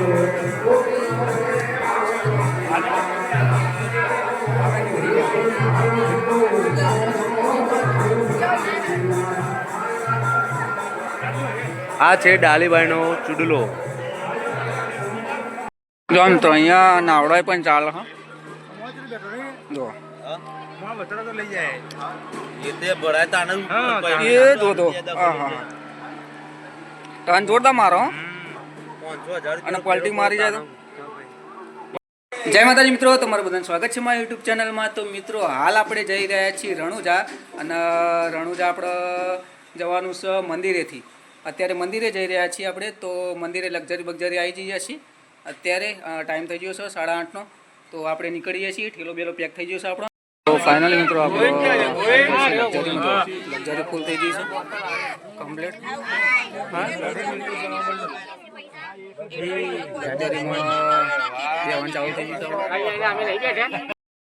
આ છે ડાલીભાઈનો ચૂડલો. જો આમ તો અહીંયા નાવડાય પણ ચાલે. હા જો એ જો તો ટન જોરદાર મારો અને પલટી મારી જાય તો. જય માતાજી મિત્રો, તમારું બધાનું સ્વાગત છે મારા યુટ્યુબ ચેનલમાં. તો મિત્રો હાલ આપણે જઈ રહ્યા છીએ રણુજા, અને રણુજા આપણે જવાનું છે મંદિરેથી. અત્યારે મંદિરે જઈ રહ્યા છીએ આપણે. તો મંદિરે લક્ઝરી બક્ઝરી આવી જઈએ છીએ. અત્યારે ટાઈમ થઈ ગયો છે 8:30નો. તો આપણે નીકળીએ છીએ. ઠેલો બેલો પેક થઈ ગયો છે આપણો. તો ફાઇનલી મિત્રો આપણે લક્ઝરી ફૂલ થઈ ગઈ છે કમ્પ્લીટ. હા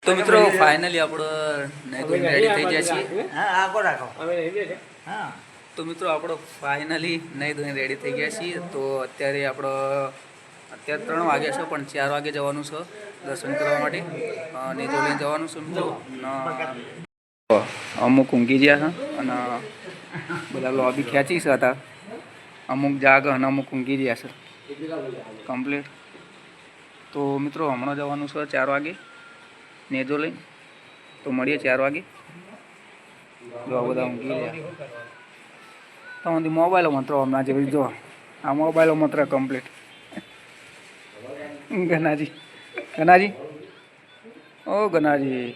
તો મિત્રો ફાઇનલી આપણે રેડી થઈ ગયા છીએ. તો મિત્રો આપણો ફાઇનલી નહીં ધોઈને રેડી થઈ ગયા છીએ. તો અત્યારે અત્યારે 3 વાગ્યા છે, પણ 4 વાગે જવાનું છે દર્શન કરવા માટે. નેજો લઈને જવાનું છે મિત્રો. અમુક ઊંઘી ગયા છે અને બધા લોબી ખેંચી છે હતા. અમુક જાગ અને અમુક ઊંઘી ગયા છે કમ્પ્લીટ. તો મિત્રો હમણાં જવાનું છે 4 વાગે નેજો લઈને. તો મળીએ 4 વાગે. જો બધા ઊંઘી ગયા. તમારી મોબાઈલો મંત્રો હમણાં જેવી જો આ મોબાઈલો મંત્ર કમ્પ્લીટ. ગનાજી ગનાજી ઓ ગનાજી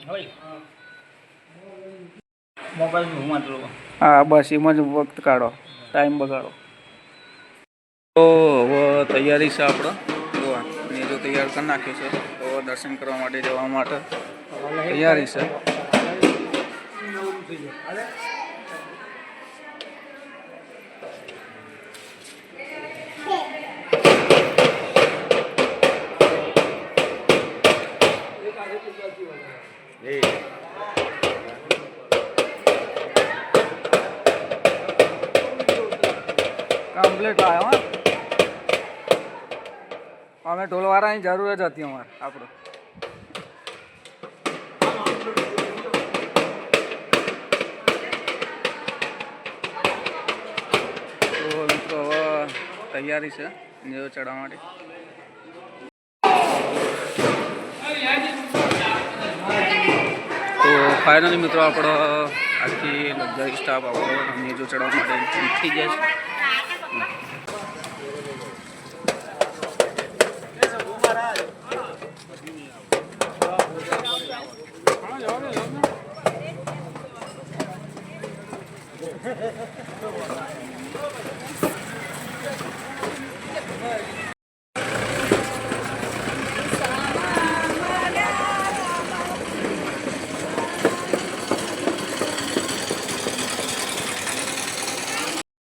હા બસ એમાં જ વખત કાઢો, ટાઈમ બગાડો. તો હવે તૈયારી છે આપણે. નેજો તૈયાર કરી નાખ્યો છે. તો દર્શન કરવા માટે જવા માટે તૈયારી છે. કમ્પ્લીટ આવ્યો. અમે ઢોલવાળાની જરૂર જ હતી અમારે આપણે. તો મિત્રો હવે તૈયારી છે નેજો ચડવા માટે. તો ફાઇનલી મિત્રો આપણો આખી લક્ઝરી સ્ટાફ આપણો નેજો ચડવા માટે નીકળી જાય છે.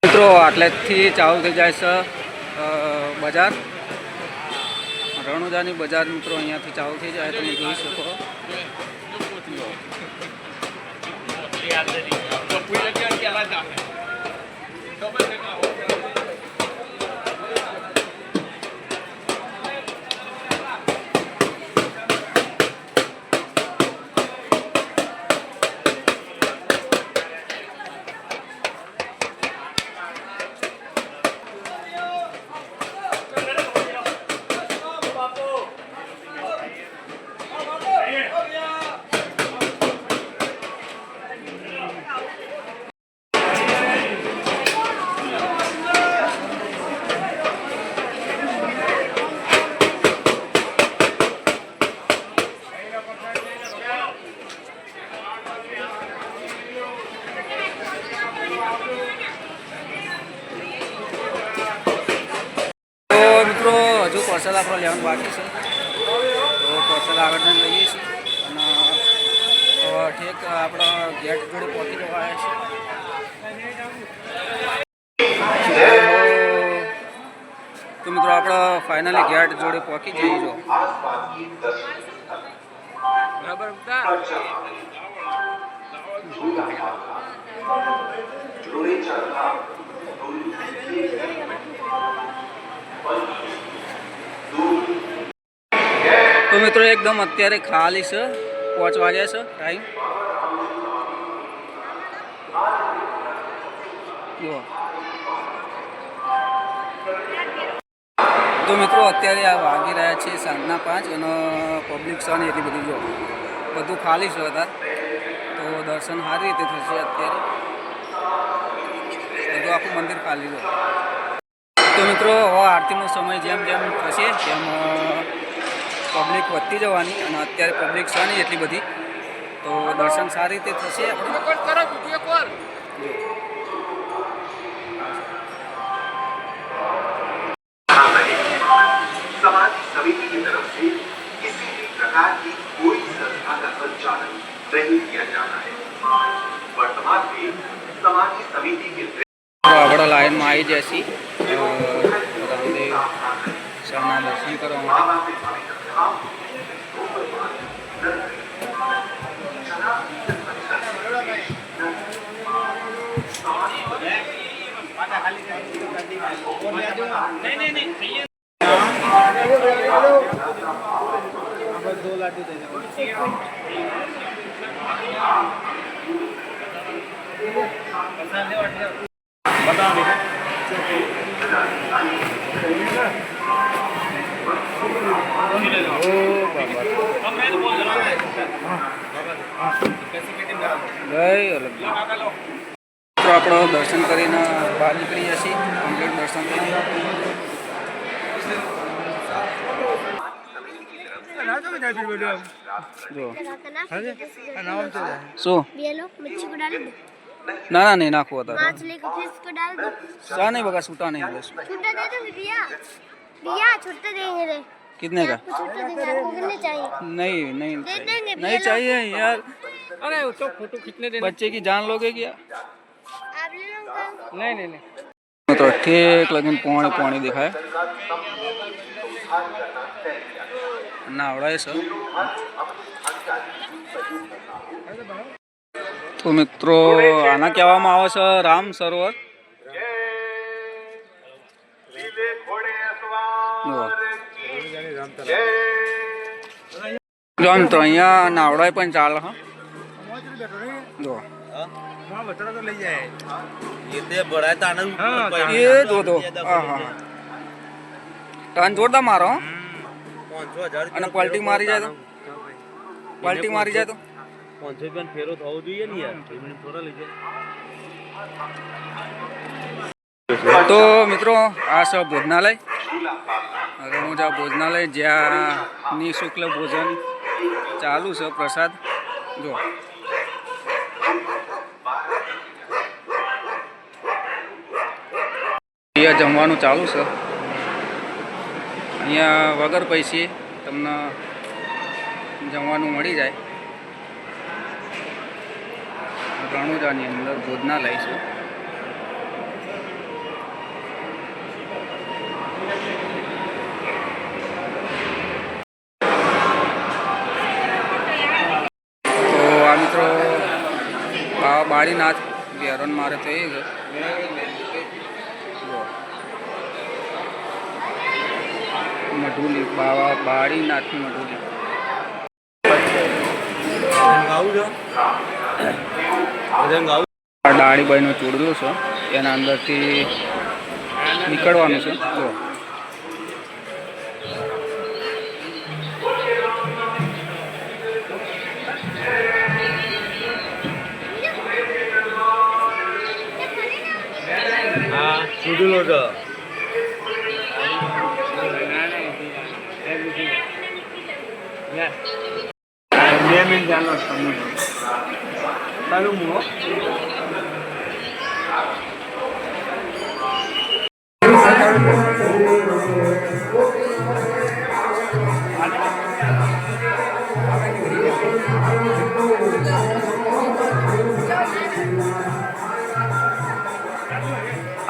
મિત્રો આટલેથી ચાલુ થઈ જાય છે બજાર. રણુજાની બજાર મિત્રો અહીંયાથી ચાલુ થઈ જાય. તમે જોઈ શકો. મિત્રો હજુ પાર્સલ આપણે લેવાનું બાકી છે. તો પાર્સલ આગળ લઈએ છીએ અને ઠીક આપણા ગેટ જોડે પહોંચી જવા આવ્યા છે. તો મિત્રો આપણે ફાઇનલી ગેટ જોડે પહોંચી જઈએ. જો બરાબર મિત્રો એકદમ અત્યારે ખાલી છે, 5 વાગ્યા છે ટાઈમ. જુઓ તો મિત્રો અત્યારે આ વાગી રહ્યા છે સાંજના 5 અને પબ્લિક છે ને એટલી બધી. જો બધું ખાલી છે અત્યારે, તો દર્શન સારી રીતે થશે. અત્યારે બધું આખું મંદિર ખાલી છે. તો મિત્રો હવે આરતીનો સમય જેમ જેમ થશે તેમ પબ્લિક વધતી જવાની, અને અત્યારે પબ્લિક છે નહીં એટલી બધી, તો દર્શન સારી રીતે થશે. समाज समिति की तरफ से किसी भी प्रकार की कोई संस्था का संचालन नहीं किया जाना है. वर्तमान में समाज समिति के આપણે લાઈનમાં આવી જશે રામદેવ સરના દર્શન કરવા માટે. તો આપણે દર્શન કરીને બહાર નીકળી જશે. કમ્પ્લીટ દર્શન કરી શું? ना ना नहीं नाखो होता मछली को फिश को डाल दो. सा नहीं बगा सूटा नहीं बस. छुट्टा दे दूंगी भैया. भैया छुट्टा देंगे रे. कितने का? आपको छुट्टा देंगे. आपको कितने चाहिए? नहीं नहीं दे देंगे नहीं भैया. चाहिए यार. अरे वो तो फोटो खींचने देना. बच्चे की जान लोगे क्या? आप ले लो अंकल. नहीं नहीं नहीं. तो ठीक लेकिन पानी पानी दिखाए नावड़ा है सर. तो मित्रों आना કહેવામાં આવે છે રામ સરોવર. જો મિત્રો અહીંયા નાવડા પણ ચાલે. હા જો એ જો તો હા હા ટર્ન જોરદાર મારો. અને પલટી મારી જાય તો પલટી મારી જાય તો 500 રૂપિયા ફેરો થવો જોઈએ ને યાર. થોડા લઈ જાય. તો મિત્રો આ છે ભોજનાલય, રણુજા ભોજનાલય, જ્યાં નિઃશુલ્ક ભોજન ચાલુ છે, પ્રસાદ. જો અહીંયા જમવાનું ચાલુ છે. અહીંયા વગર પૈસે તમને જમવાનું મળી જાય. રણુજાની અંદર ભોજનાલય છે. તો આ મિત્રો બાળીનાથ વેરણ મારે તો એ છે. મઢુલી બાવા બાળીનાથની મઢુલી. ડાળીબાઈનો ચૂડલો છે, એના અંદરથી નીકળવાનું છે. જો ચૂડલો છે.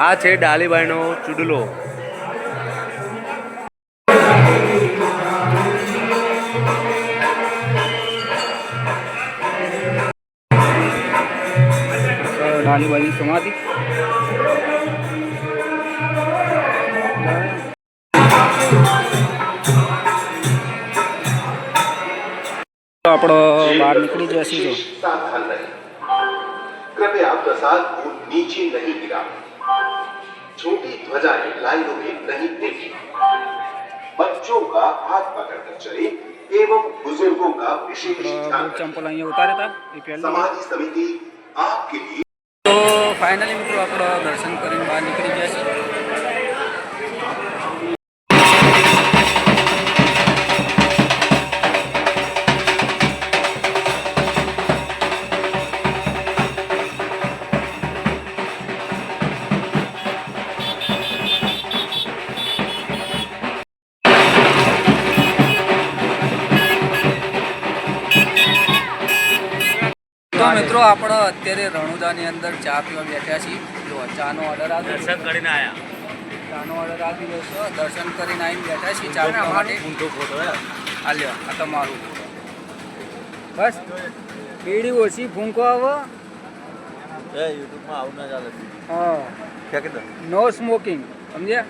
આ છે ડાલીબાઈનો ચૂડલો. ડાલીબાઈની સમાધિ. આપણો બહાર નીકળી જશે જો. सावधान रहें। कृपया प्रसाद को नीचे नहीं गिरा, छोटी ध्वजाएं लाइनों में नहीं देखी, बच्चों का हाथ पकड़कर चले एवं बुजुर्गों का विशेष ध्यान બૂટ ચંપલ અહીંયા ઉતાર્યા હતા એ પહેલા. समाधि समिति आपके लिए તો ફાઇનલી મિત્રો આપણે દર્શન કરીને બહાર નીકળી ગયા છીએ. તો મિત્રો આપણે અત્યારે રણુજાની અંદર ચા પીવા બેઠા છીએ. જો ચાનો ઓર્ડર આવ્યો. દર્શન કરીને આયા. ચાનો ઓર્ડર આપી દો છો. દર્શન કરીને આવીને બેઠા છીએ ચા પીવા માટે. ઊંધો ફોટો હે. આ લ્યો આ તમારું. બસ બીડી ઓછી ભૂંકો આવો. એ યુટ્યુબમાં આવું ના ચાલે. હા ક્યાં કીધું? નો સ્મોકિંગ સમજ્યા.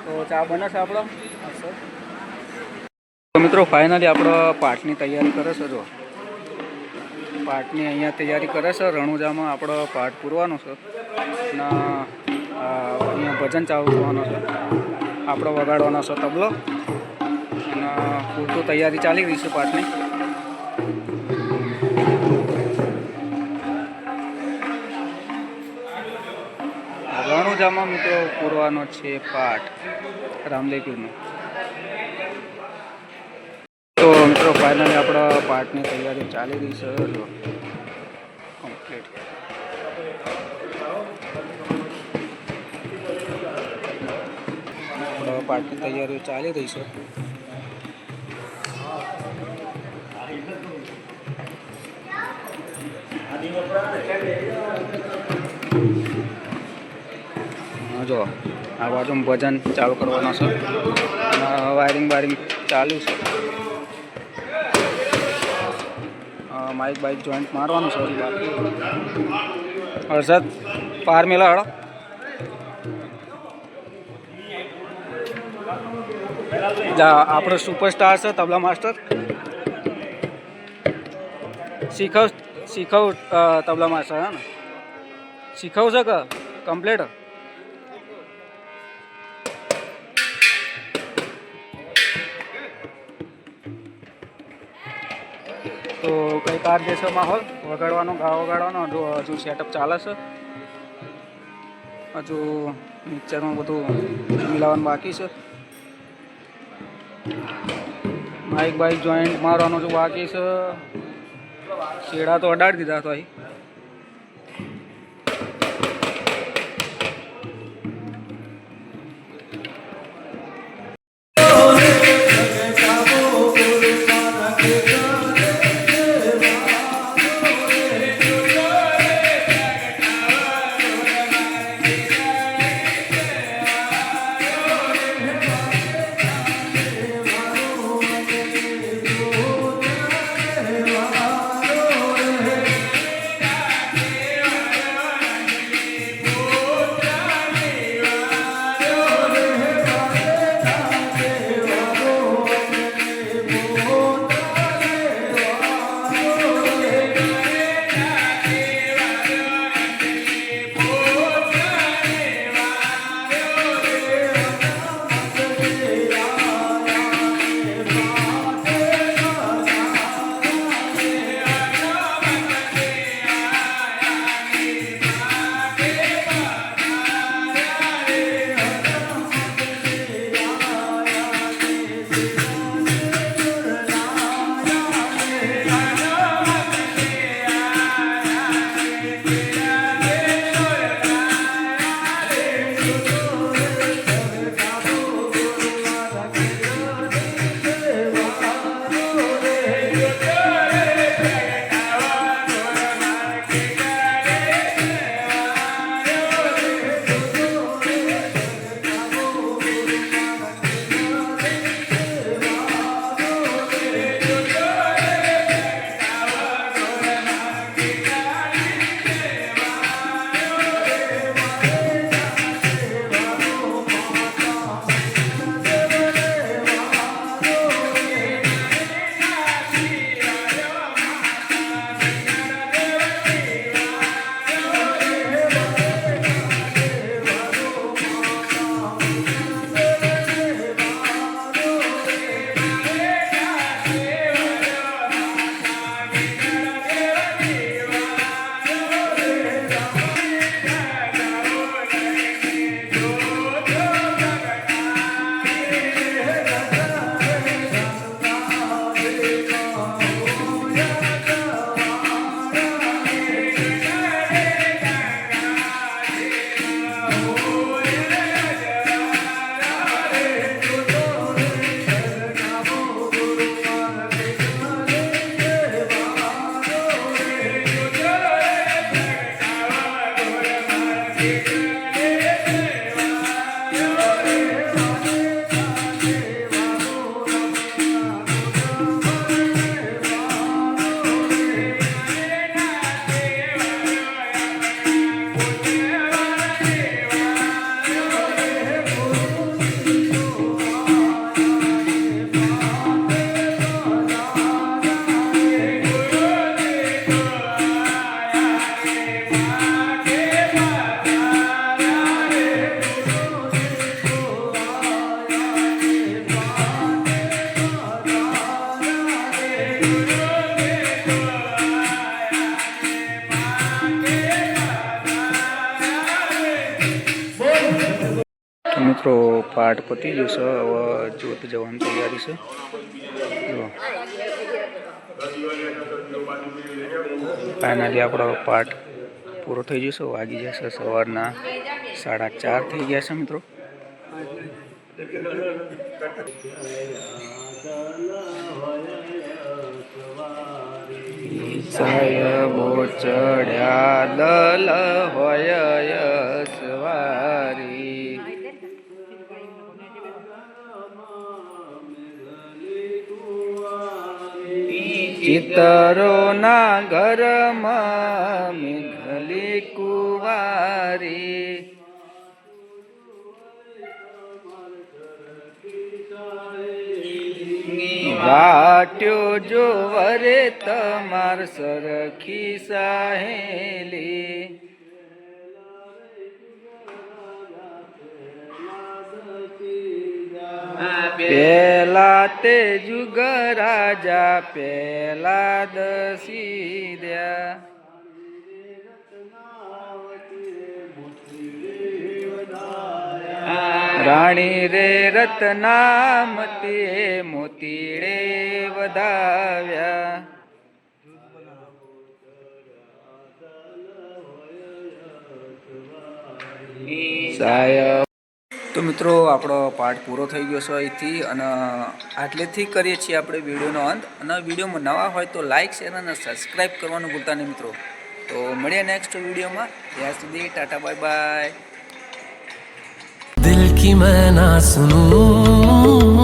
તો ચા બનાવશે આપણો. તો મિત્રો ફાઇનલી આપણો પાઠની તૈયારી કરે છે. જો પાઠની અહીંયા તૈયારી કરે છે. રણુજામાં આપણો પાઠ પૂરવાનો છે અને અહીંયા ભજન ચાલુ કરવાનો છે. આપણો વગાડવાનો છે તબલો અને પૂરતું તૈયારી ચાલી રહી છે પાઠની. રણુજામાં મિત્રો પૂરવાનો છે પાઠ રામદેવપીરનો. તો મિત્રો ફાઇનલી આપણા પાઠની તૈયારી ચાલી રહી છે. જો કમ્પ્લીટ આપણા પાઠની તૈયારીઓ ચાલી રહી છે. જો આ બાજુ ભજન ચાલુ કરવાનો છે અને વાયરિંગ ચાલુ છે. માઇક બાઇક જોઈન્ટ મારવાનું છે બાકી. હર્ષદ પાર મેલા હળો. જા આપણો સુપરસ્ટાર છે તબલા માસ્ટર. શીખવ તબલા માસ્ટર હે ને. શીખવશે કે કમ્પ્લીટ. તો કંઈ કાર દેશો માહોલ વગાડવાનો ગાવા વગાડવાનો હજુ સેટઅપ ચાલે છે. હજુ મિક્સરમાં બધું મિલાવવાનું બાકી છે. માઇક બાઇક જોઈન્ટ મારવાનું જો બાકી છે. શેડા તો અડાડી દીધા તો અહીં. તો મિત્રો પાઠ પતી ગયો છે, હવે જોત જવાની તૈયારી છે. જો ફાઇનલી આપણો પાઠ પૂરો થઈ જશે. વાગી જશે સવારના 4:30 થઈ ગયા છે મિત્રો. સાહેબો ચડ્યા દલ હોય સવારી, ચિતરોના ઘરમાં મેઘલી કુવારી, વાટ્યો જો વરે તમાર સરખી સાહેલી, પેલા તે જુગ રાજા પેલા દસી દ્યા, રાણી રે રત્નામતી મોતીડે વધાવ્યા. સાહેબ તો મિત્રો આપણો પાઠ પૂરો થઈ ગયો છે અહીંથી, અને આટલેથી કરીએ છીએ આપણે વિડીયોનો અંત. અને વિડીયોમાં નવા હોય તો લાઇક શેર અને સબસ્ક્રાઈબ કરવાનું ભૂલતા નહીં મિત્રો. તો મળીએ નેક્સ્ટ વિડીયોમાં. ત્યાં સુધી ટાટા બાય બાય. दिल की मैं ना सुनूं